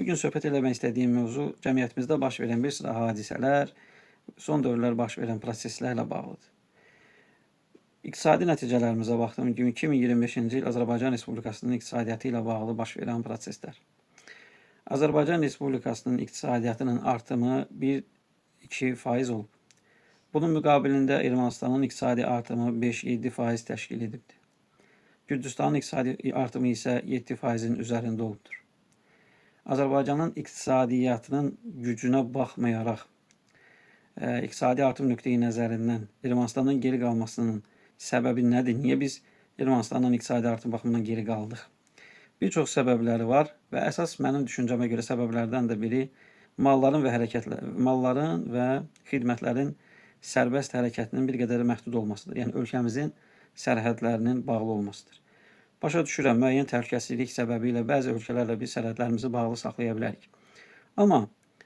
Bugün söhbət eləmək istədiyim mövzu cəmiyyətimizdə baş verən bir sıra hadisələr, son dövrlər baş verən proseslərlə bağlıdır. İqtisadi nəticələrimizə baxdığım kimi 2025-ci il Azərbaycan Respublikasının iqtisadiyyatı ilə bağlı baş verən proseslər. Azərbaycan Respublikasının iqtisadiyyatının artımı 1-2% olub. Bunun müqabilində Ermənistanın iqtisadi artımı 5-7% təşkil edibdir. Gürcüstanın iqtisadi artımı isə 7%-in üzərində olubdur. Azərbaycanın iqtisadiyyatının gücünə baxmayaraq, iqtisadi artım nöqteyi nəzərindən Ermənistanın geri qalmasının səbəbi nədir? Niyə biz Ermənistandan iqtisadi artım baxımından geri qaldıq? Bir çox səbəbləri var və əsas mənim düşüncəmə görə səbəblərdən də biri malların və xidmətlərin sərbəst hərəkətinin bir qədər məhdud olmasıdır. Yəni ölkəmizin sərhədlərinin bağlı olmasıdır. Başa düşürəm, müəyyən təhlükəsizlik səbəbi ilə bəzi ölkələrlə biz sərhədlərimizi bağlı saxlaya bilərik. Amma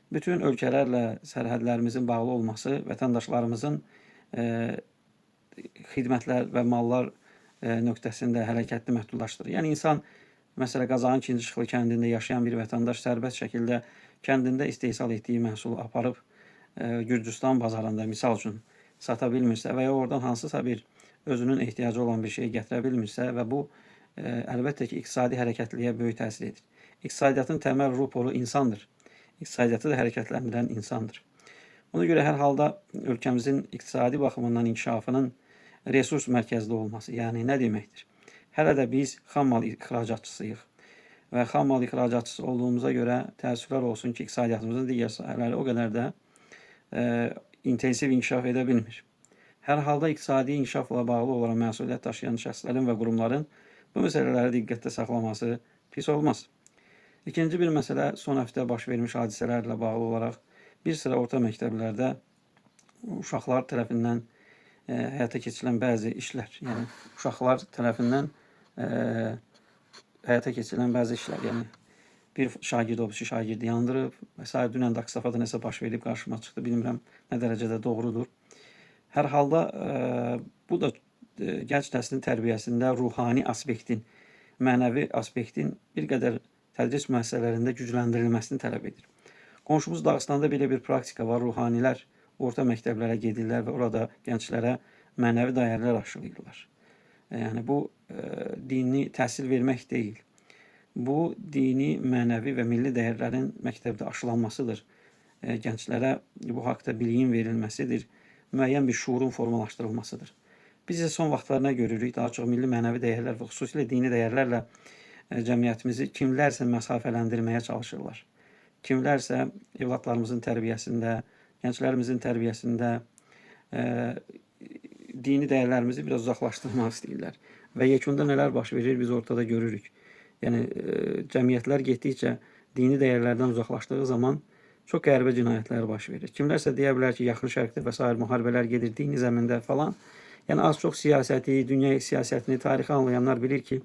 bütün ölkələrlə sərhədlərimizin bağlı olması vətəndaşlarımızın xidmətlər və mallar nöqtəsində hərəkətini məhdudlaşdırır. Yəni insan, məsələn, Qazaxın İkinci kəndində yaşayan bir vətəndaş sərbəst şəkildə kəndində istehsal etdiyi məhsulu aparıb Gürcüstan bazarında misal üçün sata bilmirsə və ya oradan hansısa bir özünün ehtiyacı olan bir şeyi gətirə bilmirsə və bu əlbəttə ki, iqtisadi hərəkətliliyə böyük təsir edir. İqtisadiyyatın təməl rupolu insandır. İqtisadiyyatı da hərəkətləndirən insandır. Ona görə hər halda ölkəmizin iqtisadi baxımından inkişafının resurs mərkəzli olması, yəni nə deməkdir? Hələ də biz xam mal ixracatçısıyıq və xam mal ixracatçısı olduğumuza görə təəssüflər olsun ki, iqtisadiyyatımızın digər sahələri o qədər də intensiv inkişaf edə bilmir. Hər halda iqtisadi inkişafla bağlı olaraq məsuliyyət daşıyan şəxslərin və qurumların bu məsələləri diqqətdə saxlaması pis olmaz. İkinci bir məsələ son həftə baş vermiş hadisələrlə bağlı olaraq bir sıra orta məktəblərdə uşaqlar tərəfindən həyata keçirilən bəzi işlər, yəni uşaqlar tərəfindən həyata keçirilən bəzi işlər, yəni bir şagird o birisi şagirdi yandırıb və s. Dünən də Ağstafada nəsə baş verib qarşıma çıxdı, bilmirəm nə dərəcədə doğrudur. Hər halda bu da gənc nəslin tərbiyəsində ruhani aspektin, mənəvi aspektin bir qədər tədris müəssisələrində gücləndirilməsini tələb edir. Qonşumuz Dağıstanda belə bir praktika var. Ruhanilər orta məktəblərə gedirlər və orada gənclərə mənəvi dəyərlər aşılayırlar. Yəni bu dini təhsil vermək deyil. Bu dini, mənəvi və milli dəyərlərin məktəbdə aşılanmasıdır. Gənclərə bu haqda biliyin verilməsidir. Müəyyən bir şuurun formalaşdırılmasıdır. Biz isə son vaxtlarına görürük, daha çox milli mənəvi dəyərlər və xüsusilə dini dəyərlərlə cəmiyyətimizi kimlərsə məsafələndirməyə çalışırlar. Kimlərsə evladlarımızın tərbiyəsində, gənclərimizin tərbiyəsində dini dəyərlərimizi biraz uzaqlaşdırmaq istəyirlər. Və yekunda nələr baş verir biz ortada görürük. Yəni cəmiyyətlər getdikcə dini dəyərlərdən uzaqlaşdığı zaman çox qəribə cinayətlər baş verir. Kimlərsə deyə bilər ki, yaxın şərqdə və s. müharibələr gedir dini zəmində falan. Yəni az çox siyasəti, dünya siyasətini, tarixi anlayanlar bilir ki,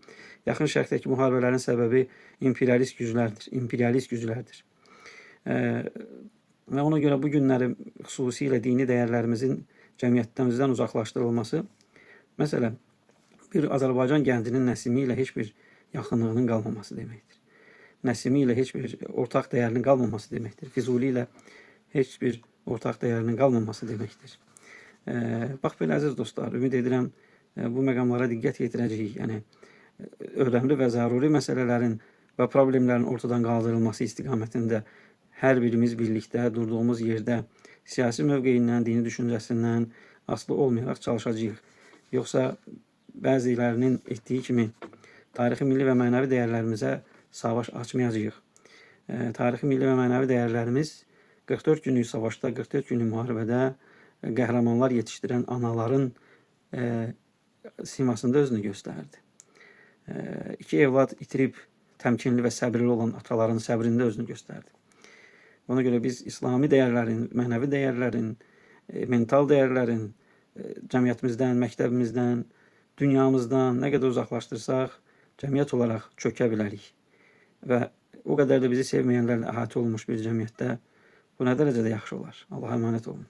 yaxın şərqdəki müharibələrin səbəbi imperialist güclərdir. Və ona görə bu günləri xüsusilə dini dəyərlərimizin cəmiyyətimizdən uzaqlaşdırılması, məsələn, bir Azərbaycan gəncinin Nəsimi ilə heç bir yaxınlığının qalmaması deməkdir. Nəsimi ilə heç bir ortaq dəyərinin qalmaması deməkdir. Füzuli ilə heç bir ortaq dəyərinin qalmaması deməkdir. Bax belə əziz dostlar, ümid edirəm bu məqamlara diqqət yetirəcəyik. Yəni önəmli və zəruri məsələlərin və problemlərin ortadan qaldırılması istiqamətində hər birimiz birlikdə durduğumuz yerdə siyasi mövqeyindən, dini düşüncəsindən asılı olmayaraq çalışacağıq. Yoxsa bəzilərinin etdiyi kimi tarixi, milli və mənəvi dəyərlərimizə savaş açmayacağıq. Tarixi, milli və mənəvi dəyərlərimiz 44 günlük savaşda, 44 günlük müharibədə qəhrəmanlar yetişdirən anaların simasında özünü göstərdi. İki evlad itirib təmkinli və səbirli olan ataların səbrində özünü göstərdi. Ona görə biz İslami dəyərlərin, mənəvi dəyərlərin, mental dəyərlərin cəmiyyətimizdən, məktəbimizdən, dünyamızdan nə qədər uzaqlaşdırsaq, cəmiyyət olaraq çökə bilərik. Və o qədər də bizi sevməyənlərlə əhatə olunmuş bir cəmiyyətdə bu nə dərəcədə yaxşı olar. Allaha əmanət olun.